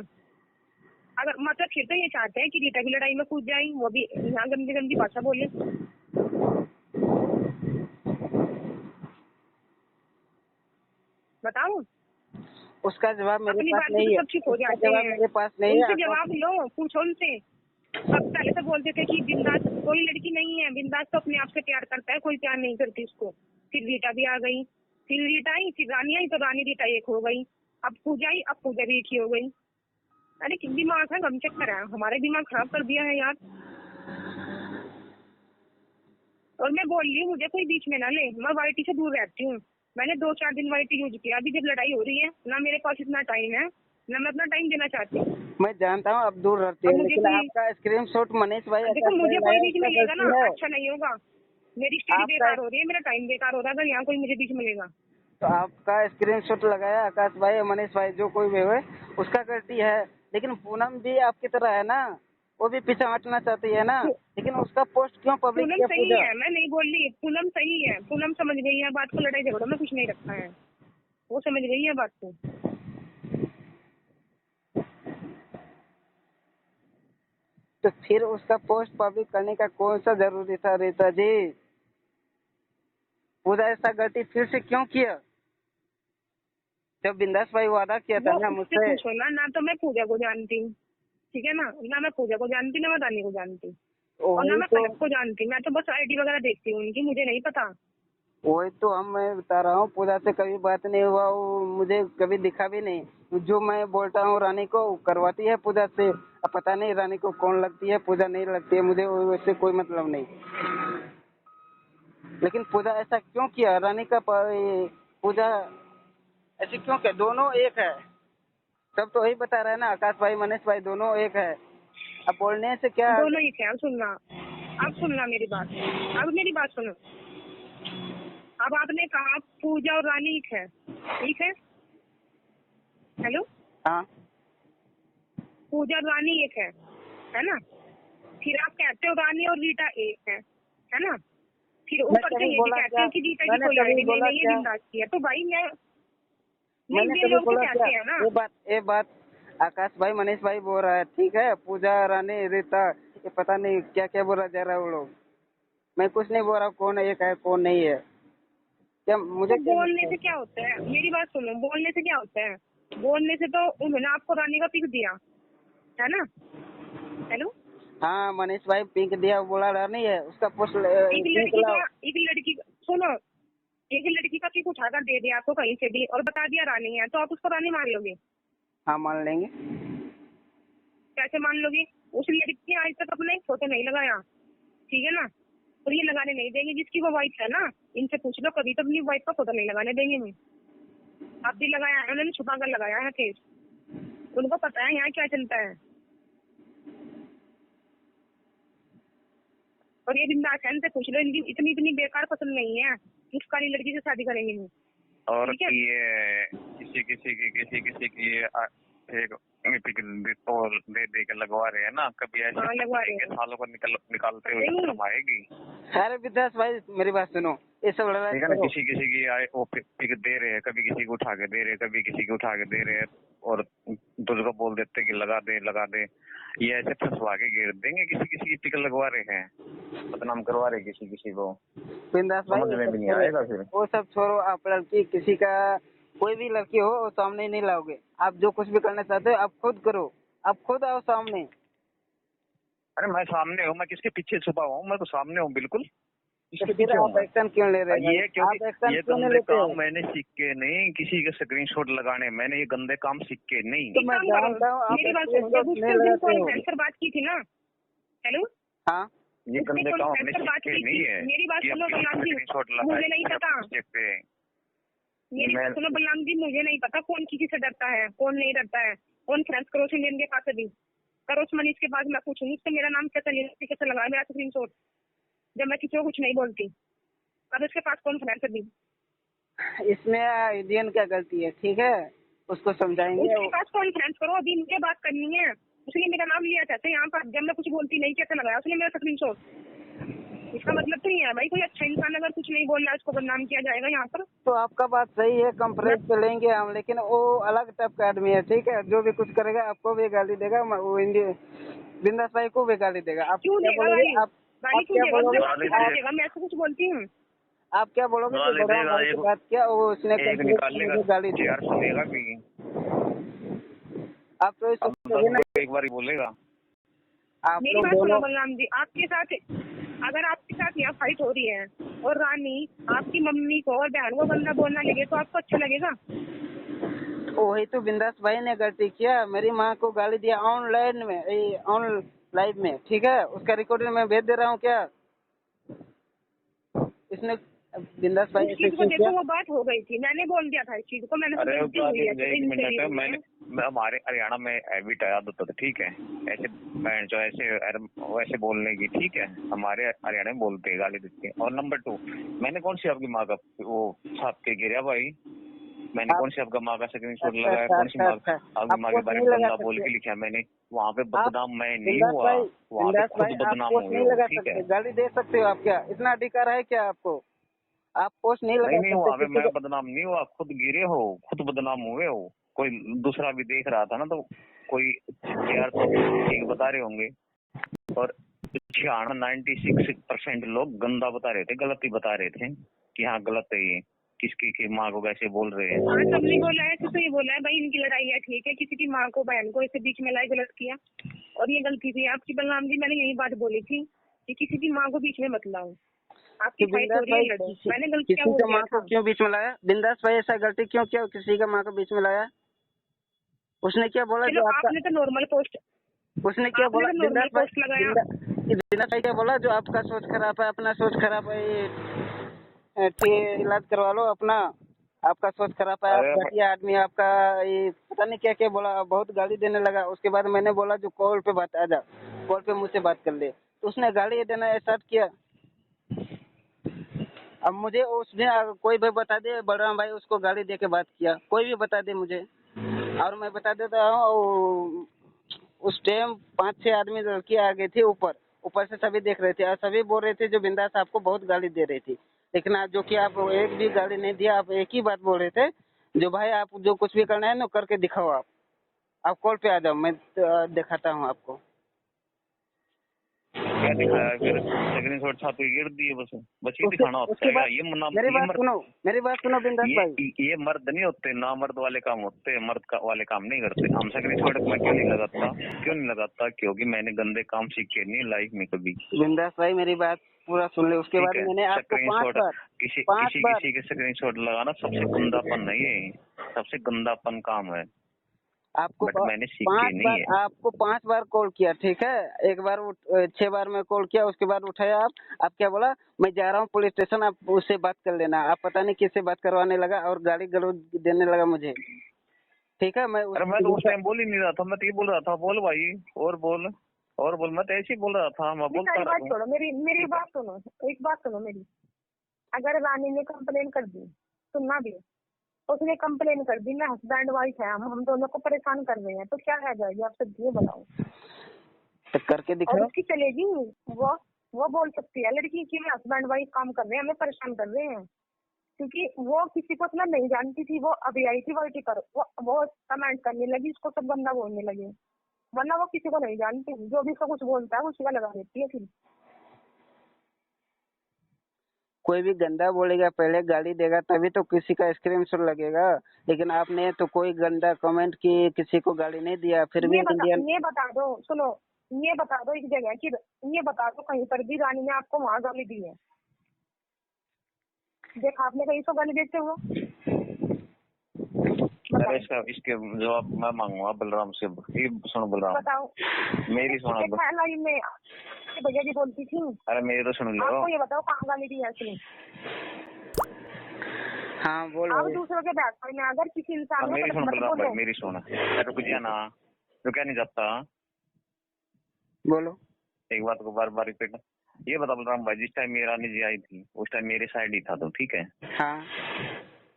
अगर मतलब फिर तो ये चाहते हैं कि रीता की लड़ाई में कूद जाए, वो भी यहाँ गंदी गंदी भाषा बोले। बताओ, उसका जवाब मेरे अपनी पास बात से नहीं तो है, सब चुप हो उसका जाते जवाब हैं। मेरे पास नहीं है। उनसे जवाब लो, पूछो उनसे। अब पहले तो बोलते थे कि बिंदास कोई लड़की नहीं है, बिंदास तो अपने आप से प्यार करता है, कोई प्यार नहीं करती उसको। फिर रीटा भी आ गई, फिर रीटा आई, फिर रानी आई, तो रानी रीटा एक हो गई। अब पूजा आई, अब पूजा भी एक ही हो गई। अरे किस दिमाग है, गम चक्कर है, हमारे दिमाग खराब कर दिया है यार। और मैं बोल रही हूँ मुझे कोई बीच में ना ले, मैं वाईटी से दूर रहती हूँ। मैंने 2-4 दिन वाईटी यूज किया, अभी जब लड़ाई हो रही है ना मेरे पास इतना टाइम है ना मैं अपना टाइम देना चाहती हूँ। मैं जानता हूँ आप दूर रहते अब हैं, मुझे लेकिन कोई, आपका स्क्रीनशॉट मनीष भाई देखो आकाश भाई मुझे कोई लाया, बीच उसका में लेगा ना गलती है। अच्छा नहीं होगा। मेरी स्टडी आपका बेकार हो रही है, मेरा टाइम बेकार हो रहा है, अगर यहाँ कोई मुझे बीच में लेगा। तो आपका स्क्रीनशॉट लगाया आकाश भाई मनीष भाई जो कोई भी हो, उसका गलती है। लेकिन पूनम भी आपकी तरह है ना, वो भी पीछे हटना चाहती है ना, लेकिन उसका पोस्ट क्यों पब्लिक पूनम किया सही पूजा? है, मैं नहीं बोल रही, पूनम सही है, पूनम समझ गई है बात को, लड़ाई झगड़ों में कुछ नहीं रखा है, वो समझ गई है बात को। तो फिर उसका पोस्ट पब्लिक करने का कौन सा जरूरी था रीता जी? पूजा ऐसा गलती फिर से क्यों किया जब बिंदास भाई वादा किया था वो ना उससे मुझसे? पूछो ना तो मैं पूजा को जानती हूँ, ठीक है ना मैं पूजा को जानती, ना मैं रानी को जानती, और ना वही मैं तो पलक को जानती। मैं तो बस आईडी वगैरह देखती हूँ उनकी, मुझे नहीं पता। वही तो मैं बता रहा हूँ, पूजा से कभी बात नहीं हुआ, वो मुझे कभी दिखा भी नहीं। जो मैं बोलता हूँ रानी को करवाती है पूजा से। अब पता नहीं रानी को कौन लगती है, पूजा नहीं लगती है, मुझे वैसे कोई मतलब नहीं। लेकिन पूजा ऐसा क्यों किया? रानी का पूजा ऐसे क्यों किया? दोनों एक है, सब तो वही बता रहे हैं ना, आकाश भाई मनीष भाई दोनों एक है। अब बोलने से क्या। दोनों ही थे। अब सुनना मेरी बात। अब मेरी बात सुनो। अब आपने कहा पूजा और रानी एक है, ठीक है? हेलो, हाँ पूजा और रानी एक है ना? फिर आप कहते हो रानी और रीटा एक है ना? फिर ऊपर से ये भी कहते हो कि रीटा की कोई आईडी नहीं है, ये बिंदास की है। तो भाई नहीं, ये लोग तो कहते हैं ना। ये बात आकाश भाई मनीष भाई बोल रहा है, ठीक है? पूजा रानी रीता ये पता नहीं क्या क्या बोला जा रहा है वो लोग। मैं कुछ नहीं बोल रहा कौन एक है कौन नहीं है। क्या मुझे तो बोलने से क्या होता है? मेरी बात सुनो, बोलने से क्या होता है? बोलने से तो उन्होंने आपको रानी का पिक दिया है ना? हेलो, हाँ मनीष भाई पिंक दिया बोला रानी है उसका पोस्ट एक लड़की सुनो, एक लड़की का पिक उठाकर दे दिया आपको कहीं से भी और बता दिया रानी है, तो आप उसको रानी मान लोगे? हाँ मान लेंगे। कैसे मान लोगे? उस लड़की ने आज तक अपना एक फोटो नहीं लगाया, ठीक है ना? और ये लगाने नहीं देंगे जिसकी वो वाइफ है ना, इनसे पूछ लो, कभी तो अपनी वाइफ का फोटो नहीं लगाने देंगे। मैं आप भी लगाया है, उन्होंने छुपा कर लगाया है केस, उनको पता है यहाँ क्या चलता है। और ये बिंदास है, इनसे पूछ लो, इनकी इतनी बेकार पसंद नहीं है, इस काली लड़की से शादी करेंगे नहीं। और ये किसी की एक और दे के लगवा रहे हैं ना, कभी ऐसे लगवा रहे हैं। सालों को निकालते हुए शर्म आएगी। अरे विद्यास भाई मेरी बात सुनो, ये सब लड़ा ठीक है ना, किसी की वो पिक दे रहे हैं, कभी किसी को उठा के दे रहे हैं, कभी किसी को उठा के दे रहे हैं और तुझको बोल देते कि लगा दे। ये ऐसे फंसवा के घेर देंगे, किसी की पिक लगवा रहे हैं, बदनाम करवा रहे किसी को। बिंदास भाई समझ में भी नहीं आएगा फिर। वो सब छोड़ो, आप लड़की किसी का कोई भी लड़की हो वो सामने नहीं लाओगे। आप जो कुछ भी करना चाहते हो आप खुद करो, आप खुद आओ सामने। अरे मैं सामने हूँ, मैं किसके पीछे छुपा हुआ हूँ? मैं तो सामने हूँ बिल्कुल। तो फिर आप एक्शन क्यों ले रहे हैं? ये क्योंकि ये गंदे लेते काम मैंने सीख के नहीं, किसी के स्क्रीनशॉट लगाने मैंने ये गंदे काम सीख के नहीं। तो मैं जानता हूँ आप स्क्रीनशॉट बात की थी ना। हेलो, हाँ ये गंदे काम हमने सीख के नहीं है। मेरी बात सुनो बलराम जी, मुझे नहीं पता। मेरी बात सुनो बलराम जी, मुझे नहीं पता कौन किसी से डरता है कौन नहीं डरता है। कौन फ्रेंड्स करो इंडियन के पास भी करो, मनीष के पास मैं पूछूंगी उससे मेरा नाम कैसे लगा मेरा स्क्रीनशॉट, जब मैं किसी को कुछ नहीं बोलती। अब उसके पास कौन फ्रेंड्स भी? इसमें इंडियन क्या गलती है? ठीक है उसको समझाएंगे। उसके पास कौन फ्रेंड्स करो, अभी मुझे बात करनी है। उसने मेरा नाम लिया था यहाँ पर, जब मैं कुछ बोलती नहीं कैसे लगाया उसने मेरा स्क्रीनशॉट। इसका मतलब तो नहीं है भाई कोई अच्छा इंसान अगर कुछ नहीं बोल रहा है उसको बदनाम किया जाएगा यहाँ पर। तो आपका बात सही है, कंप्लेंट पे लेंगे हम, लेकिन वो अलग टाइप का आदमी है, ठीक है? जो भी कुछ करेगा आपको भी गाली देगा, वो बिंदास भाई को भी गाली देगा। आप क्यों क्या बोलोगे? आप क्या बोलोगे? मैं ऐसे कुछ बोलती हूँ? आप क्या बोलोगे? बात क्या वो उसने गाली दी। आप तो एक बार ही बोलेगा। आप मेरी बात सुनो बलराम जी, आपके साथ अगर आपके साथ यहाँ फाइट हो रही है और रानी आपकी मम्मी को और बहन को गंदा बोलना लगे तो आपको अच्छा लगेगा? वही तो बिंदास भाई ने गलती किया, मेरी माँ को गाली दिया ऑनलाइन में, ऑन लाइव में, ठीक है? उसका रिकॉर्डिंग मैं भेज दे रहा हूँ क्या? इसने बिंदास भाई देखो वो बात हो गई थी, मैंने बोल दिया था इस चीज को। मैंने मैं हमारे हरियाणा में हैबिट आदत होता था, ठीक है? ऐसे बहन जो ऐसे बोलने की, ठीक है? हमारे हरियाणा में बोलते हैं, गाली देते हैं। और नंबर 2, मैंने कौन सी आपकी माँ का वो छाप के गिरा भाई? मैंने कौन सी आपका माँ का स्क्रीनशॉट लगाया? कौन सी माँ आपकी माँ के बारे में गंदा बोल के लिखा? मैंने वहाँ पे बदनाम मैं नहीं हुआ, वहाँ पे खुद बदनाम हुए, ठीक है? गाली दे सकते हो आप क्या? इतना अधिकार है क्या आपको? आप पोस्ट नहीं लगा सकते? नहीं वहाँ पे मैं बदनाम नहीं हुआ, खुद गिरे हो, खुद बदनाम हुए हो। कोई दूसरा भी देख रहा था ना, तो कोई यार तो ठीक बता रहे होंगे। और 96% लोग गंदा बता रहे थे, गलती बता रहे थे कि हाँ गलत है ये, किसकी की माँ को वैसे बोल रहे हैं। हाँ सबने बोला है, तो ये बोला है भाई इनकी लड़ाई है, ठीक है? किसी की माँ को बहन को ऐसे बीच में लाई गलत किया और ये गलती थी आपकी बलराम जी। मैंने यही बात बोली थी कि किसी की माँ को बीच में मत लाओ, आपकी फाइट हो रही है लड़ो। मैंने गलती किसी का माँ को क्यों बीच में लाया? बिंदास भाई ऐसा गलती क्यों किया? किसी का माँ को बीच में लाया? उसने क्या बोला? जो आपने तो नॉर्मल पोस्ट, उसने क्या बोला? नॉर्मल पोस्ट लगाया। बिंदास भाई क्या बोला? जो आपका सोच खराब है, अपना सोच खराब है, इलाज करवा लो अपना, आपका सोच खराब है, आप अरे घटिया आदमी, आपका ये पता नहीं क्या क्या बोला, बहुत गाली देने लगा। उसके बाद मैंने बोला जो कॉल पे बात आ जा, कॉल पे मुझसे बात कर ले, तो उसने गाली देना स्टार्ट किया। अब मुझे उस दिन कोई भी बता दे बलराम भाई उसको गाली दे के बात किया, कोई भी बता दे मुझे, और मैं बता देता हूँ। उस टाइम 5-6 आदमी लड़की आ गई थी, ऊपर ऊपर से सभी देख रहे थे और सभी बोल रहे थे जो बिंदास आपको बहुत गाली दे रही थी, लेकिन आप जो कि आप एक भी गाली नहीं दिया, आप एक ही बात बोल रहे थे जो भाई आप जो कुछ भी करना है ना करके दिखाओ। आप कॉल पे आ जाओ, मैं दिखाता हूँ आपको। क्या दिखाया फिर? स्क्रीन शॉट छापी गिर दिए बस ही दिखाना होता उसके है क्या? बाद ये मेरी बात सुनो बिंदास भाई। ये मर्द नहीं होते, ना मर्द वाले काम होते हैं, वाले काम नहीं करते हम। स्क्रीन शॉट मैं क्यों नहीं लगाता? क्योंकि मैंने गंदे काम सीखे नहीं लाइफ में कभी। बिंदास भाई मेरी बात पूरा सुन ले, उसके ठीक बाद है, मैंने आपको स्क्रीन शॉट पांच बार किसी के स्क्रीन शॉट लगाना सबसे गंदापन नहीं है, सबसे गंदापन काम है, आपको बट मैंने सीखे नहीं है। आपको 5 बार कॉल किया, ठीक है? एक बार 6 बार में कॉल किया, उसके बाद उठाया आप क्या बोला, मैं जा रहा हूँ पुलिस स्टेशन, आप उससे बात कर लेना। आप पता नहीं किससे बात करवाने लगा और गाली गलौज देने लगा मुझे, ठीक है? अरे मैं तो उस टाइम बोल ही नहीं रहा था, मैं तो ये बोल रहा था बोल भाई और बोल मैं तो ऐसे ही बोल रहा था, मैं बोलता सारी रहा बात हूँ। छोड़ो, मेरी बात सुनो, एक बात सुनो मेरी। अगर रानी ने कंप्लेन कर दी, सुनना भी, उसने कंप्लेन कर दी, मैं हस्बैंड वाइफ है, हम दोनों को परेशान कर रहे हैं, तो क्या रह जाएगी? आप सब ये बताओ। तो करके और दिखाओ। उसकी चलेगी, वो बोल सकती है लड़की की मैं हस्बैंड वाइफ काम कर रहे हैं, हमें परेशान कर रहे हैं, क्योंकि वो किसी को इतना नहीं जानती थी। वो अभी आई थी वर्टी पर, वो कमेंट करने लगी, उसको सब गंदा बोलने लगे, वरना वो किसी को नहीं जानती। जो भी उसको कुछ बोलता है उसी का लगा देती है फिर। कोई भी गंदा बोलेगा, पहले गाली देगा तभी तो किसी का स्क्रीनशॉट लगेगा, लेकिन आपने तो कोई गंदा कमेंट की, किसी को गाली नहीं दिया, फिर भी इंडियन। ये बता दो, सुनो, ये बता दो एक जगह की, ये बता दो कहीं पर भी रानी ने आपको वहां गाली दी है? देखा आपने कहीं तो गाली देते हुए? अरे इसके जवाब मैं मांगूंगा बलराम से। ये सुनो बलराम, बताओ। मेरी सुनो। लाइन में भैया जी बोलती थी। अरे मेरी तो सुन लो। आपको ये बताओ कहाँ गाली दी है इसने? हाँ बोलो। आप दूसरों के बैठ में अगर किसी इंसान मेरी सुन बलराम भाई, मेरी सुन। रुक जा ना, रुक नहीं जाता। बोलो। एक बात को बार बार रिपीट। ये बता बलराम भाई, जिस टाइम मेरी रानी जी आई थी उस टाइम मेरे साइड ही था तो, ठीक है? हाँ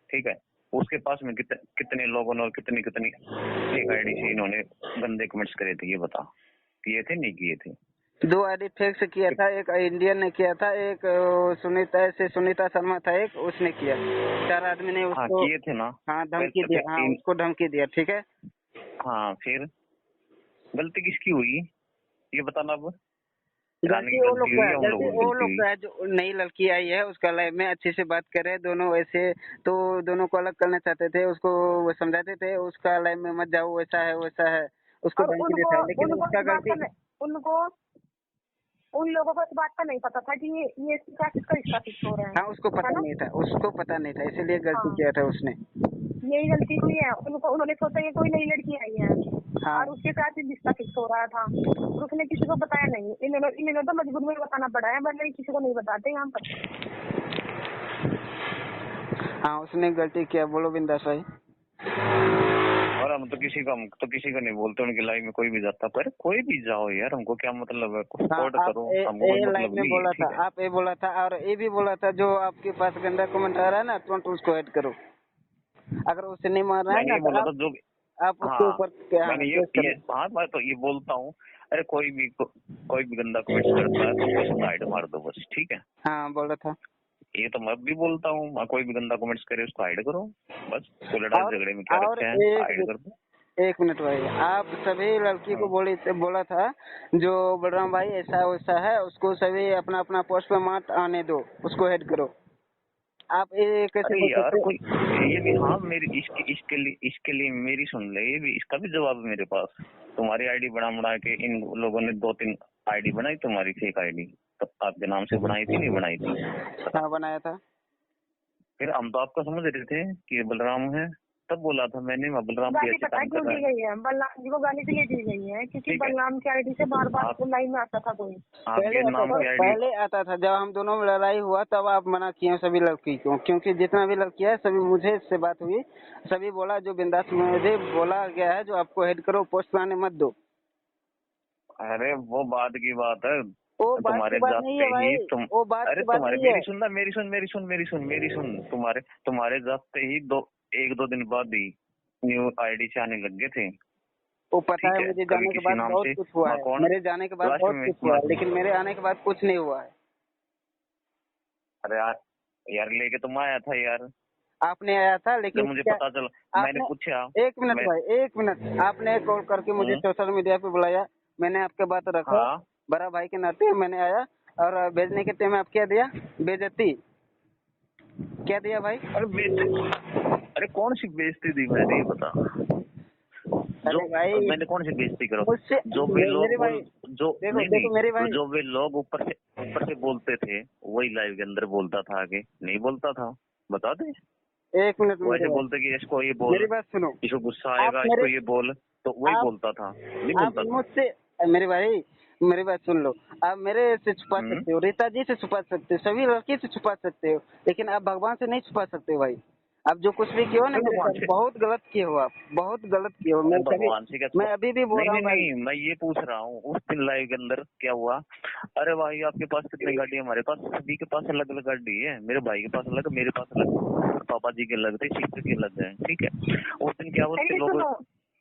ठीक है, उसके पास में कितने लोगों ने और कितनी फेक आईडी से इन्होंने गंदे कमेंट्स करे थे? ये बता, किए थे नहीं किए थे? 2 आईडी फेक से किया था, एक इंडियन ने किया था, एक सुनीता शर्मा था, एक उसने किया। 4 आदमी ने हाँ उसको किए थे ना। हाँ धमकी दिया, हाँ उसको धमकी दिया, ठीक है? हाँ फिर गलती किसकी हुई ये बताना अब। गलती वो लोग का है जो नई लड़की आई है, उसका लाइफ में अच्छे से बात कर रहे हैं दोनों, वैसे तो दोनों को अलग करना चाहते थे, उसको वो समझाते थे उसका लाइफ में मत जाओ, वैसा है वैसा है, उसको और धमकी देता है, लेकिन उसका गलती। उन लोगों को इस बात का नहीं पता था कि ये इसका किसका रिश्ता फिक्स हो रहा है। हाँ उसको पता नहीं था, इसीलिए गलती किया था उसने। यही गलती हुई है उन्होंने सोचा ये कोई नई लड़की आई है। हाँ और उसके साथ रिश्ता फिक्स हो रहा था और उसने किसी को बताया नहीं। इन्होंने तो मजबूर में बताना पड़ा है, वरना किसी को नहीं बताते यहाँ पर। हाँ उसने गलती किया। बोलो बिंदास भाई। और हम तो किसी को नहीं बोलते, उनकी लाइफ में कोई भी जाता, पर कोई भी जाओ यार, हमको क्या मतलब है? सपोर्ट करो, हमको कोई मतलब नहीं बोला है। था, आप ये बोला था और ये भी बोला था जो आपके पास गंदा कमेंट आ रहा है ना तुरंत उसको ऐड करो। अगर उसे नहीं मार रहा है ना बोला था जो आप उसके ऊपर मैंने ये हाँ मैं तो ये बोलता हूँ। अरे कोई भी गंदा कमेंट्स करता है तो उसको साइड मार दो बस, ठीक है? हाँ बोला था। ये तो मैं भी बोलता हूँ, कोई भी गंदा कमेंट्स करे उसको हाइड करो बस। कोई लड़ाई झगड़े में क्या रखते हैं, हाइड कर दो। 1 मिनट भाई, आप सभी लड़की को बोला था जो बलराम भाई ऐसा वैसा है, उसको सभी अपना अपना पोस्ट पे मत आने दो, उसको हेड करो। आप ये कैसे अरे बोल यार सकते? कोई ये भी हाँ मेरी इसके लिए मेरी सुन ले, ये भी इसका भी जवाब है मेरे पास। तुम्हारी आईडी बना के इन लोगों ने 2-3 आईडी बनाई, तुम्हारी फेक आईडी तो आपके नाम से बनाई थी नहीं बनाई थी? हाँ बनाया था। फिर हम तो आपका समझ रहे थे कि ये बलराम है, तब बोला था मैंने, बलराम भी गाली ऐसे पता है काम क्यों कर रहा दी है। गई है? बलराम जी को गाली इसलिए दी गई है क्योंकि ठीक है। बलराम की आईडी से बार बार आप- लाइन में आता था कोई। आपके नाम की आईडी पहले आता था जब हम दोनों में लड़ाई हुआ, तब आप मना किए सभी लड़की को, क्योंकि जितना भी लड़की है सभी मुझे से बात हुई, सभी बोला जो बिंदास मुझे बोला गया है जो आपको हेड करो, पोस्ट लाने मत दो। अरे वो बाद की बात है, वो बात की तुम्हारे बात नहीं जाते है भाई, ही तुम, वो बात अरे की बात तुम्हारे, नहीं है। मेरी सुनना, मेरी सुन, तुम्हारे जाते ही एक दो दिन बाद ही न्यू आईडी से आने लग गए थे। वो पता ठीक है, है, मुझे कभी जाने के किसी बाद नाम बहुत से, कुछ हुआ माँ है, कौन मेरे जाने के बाद लास्ट बहुत में, कुछ हुआ है, लेकिन मेरे आने के बाद कुछ नहीं हुआ है। अरे यार लेके तुम आया था यार, आपने आया था जब लेकिन मुझे क्या पता चला मैंने आपने, पूछा। एक मिनट मैं भाई, एक मिनट, आपने कॉल करके मुझे सोशल मीडिया पे बुलाया, मैंने आपके बात रखा, हाँ बड़ा भाई के नाते मैंने आया, और भेजने के टाइम आप क्या दिया? बेइज्जती क्या दिया भाई? अरे कौन सी बेइज्जती दी मैंने, ये बता। जो अरे भाई मैंने कौन सी बेइज्जती करो, मुझसे जो वे लोग मेरे भाई, जो देखो नहीं देखो मेरे भाई, जो वे लोग ऊपर से बोलते थे, वही लाइव के अंदर बोलता था, आगे नहीं बोलता था। बता दे, एक मिनट वो मेरे ऐसे भाई, बोलते कि इसको ये बोल, मेरी बात सुनो। इसको गुस्सा आप आएगा, मेरे इसको ये बोल, तो वही आप बोलता था, नहीं आप बोलता था। मुझसे, मेरे भाई मेरी बात सुन लो, आप मेरे से छुपा हम्म। सकते हो, रीता जी से छुपा सकते हो, सभी लड़की से छुपा सकते हो, लेकिन आप भगवान से नहीं छुपा सकते हो भाई। आप जो कुछ भी किए हो ना अरे मेरे भगवान साथ, से, बहुत गलत किए हो आप, बहुत गलत किए हो। अरे भगवान से क्या मैं अभी भी बोल नहीं रहा नहीं हूँ भाई। नहीं, मैं ये पूछ रहा हूँ उस दिन लाइव के अंदर क्या हुआ। अरे भाई आपके पास कितनी गाड़ी है, हमारे पास सभी के पास अलग अलग गाड़ी है, मेरे भाई के पास अलग, मेरे पास अलग, पापा जी के अलग थे, सिस्टर के अलग है। ठीक है, उस दिन क्या हुआ, अरे लोग, सुनो,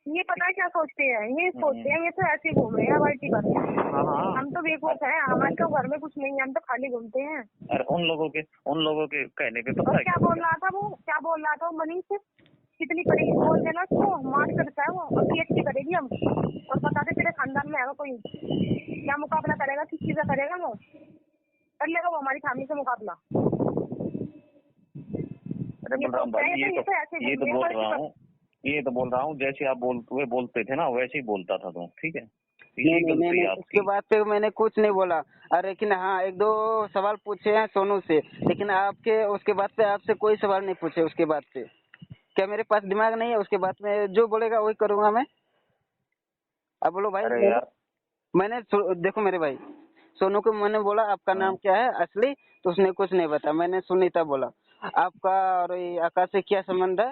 ये पता है क्या सोचते हैं? ये सोचते हैं ये तो ऐसे घूम रहे हैं वर्टी कर, हाँ हम तो बेवकूफ हैं, हमारे तो घर में कुछ नहीं है, हम तो खाली घूमते हैं। अरे उन लोगों के कहने पे पता और है क्या बोल रहा था वो, क्या बोल रहा था वो मनीष, कितनी करेगी बोल देना उसको, मार करता है वो, और PhD करेगी हम, और बता दे तेरे खानदान में है कोई, क्या मुकाबला करेगा, किस चीज का करेगा वो, कर लेगा वो हमारी फैमिली से मुकाबला। अरे बलराम भाई ये तो बोल रहा हूँ जैसे आप बोलते थे ना, वैसे ही बोलता था तुम। ठीक है, यही गलती है उसके आपकी। बाद पे मैंने कुछ नहीं बोला। अरे लेकिन हाँ, एक दो सवाल पूछे हैं सोनू से, लेकिन आपके उसके बाद पे आपसे कोई सवाल नहीं पूछे। उसके बाद पे क्या मेरे पास दिमाग नहीं है? उसके बाद में जो बोलेगा वही करूंगा मैं। अब बोलो भाई। अरे यार देखो मेरे भाई, सोनू को मैंने बोला आपका नाम क्या है असली, तो उसने कुछ नहीं बताया। मैंने सुनीता बोला आपका और ये आकाश से क्या संबंध है,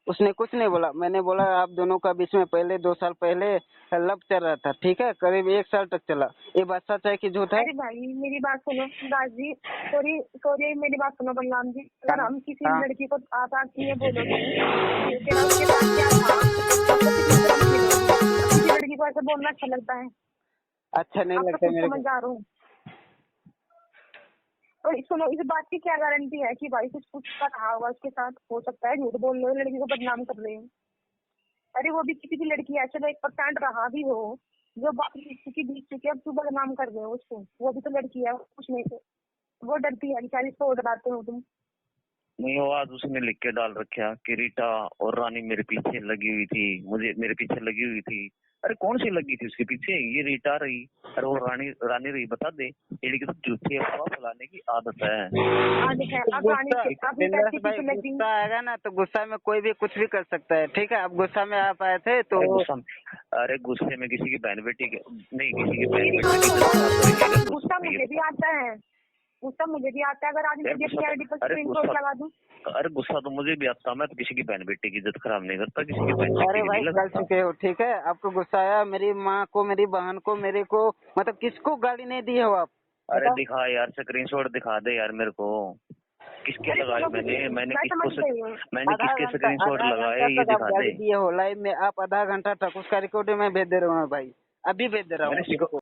उसने कुछ नहीं बोला। मैंने बोला आप दोनों का बीच में पहले 2 साल पहले लव चल रहा था, ठीक है, करीब 1 साल तक चला। ये बात सच है कि झूठ है? अरे भाई मेरी बात सुनो दास जी, सॉरी सॉरी, मेरी बात सुनो बलराम जी, अगर हम किसी लड़की को आप ये बोलोगे तेरा उसके साथ क्या था, आपको कितनी शर्म फील होगी? किसी लड़की को ऐसे बोलना अच्छा लगता है? अच्छा नहीं आप तो लगता खुद मेरे को। समझदार हो। और सुनो, इस बात की क्या गारंटी है कि भाई कुछ का रहा होगा उसके साथ? हो सकता है झूठ बोल रहे हो, लड़की को बदनाम कर रहे हो। अरे वो भी किसी की लड़की है, चलो 1% रहा भी हो, जो बात बीत चुकी है, अब तू बदनाम कर रहे हो उसको, वो भी तो लड़की है, कुछ नहीं तो वो डरती है बेचारी, इसको डराते हो तुम। नहीं, वो आज उसने लिख के डाल रखा कि रीटा और रानी मेरे पीछे लगी हुई थी, मेरे पीछे लगी हुई थी। अरे कौन सी लगी थी उसके पीछे? ये रीटा रही, अरे वो रानी रही। बता दे, ये लेकिन तो झूठी अफवाह फैलाने की आदत है। गुस्सा आएगा ना तो गुस्सा में कोई भी कुछ भी कर सकता है। ठीक है, अब गुस्सा में आप आए थे तो अरे गुस्से में किसी की बहन बेटी के नहीं, किसी की बहन बेटी गुस्सा मुझे भी आता है, गुस्सा मुझे भी आता है। अगर आज मुझे आईडी पर स्क्रीनशॉट लगा दूं, अरे गुस्सा तो मुझे भी आता है। मैं तो किसी की बहन बेटी की इज्जत खराब नहीं करता, किसी की बहन अरे बेटी भाई नहीं कर लगता। चुके हो, ठीक है, आपको गुस्सा आया, मेरी माँ को, मेरी बहन को, मेरे को, मतलब किसको गाली नहीं दी हो आप? अरे दिखा यार, स्क्रीनशॉट दिखा दे यार मेरे को। किसके लगाए मैंने किसके स्क्रीनशॉट लगाए, ये दिखा दे। दिए हो लाइव में आप, आधा घंटा तक उसका रिकॉर्डिंग मैं भेज दे रहा हूँ भाई, अभी भेज दे रहा हूँ।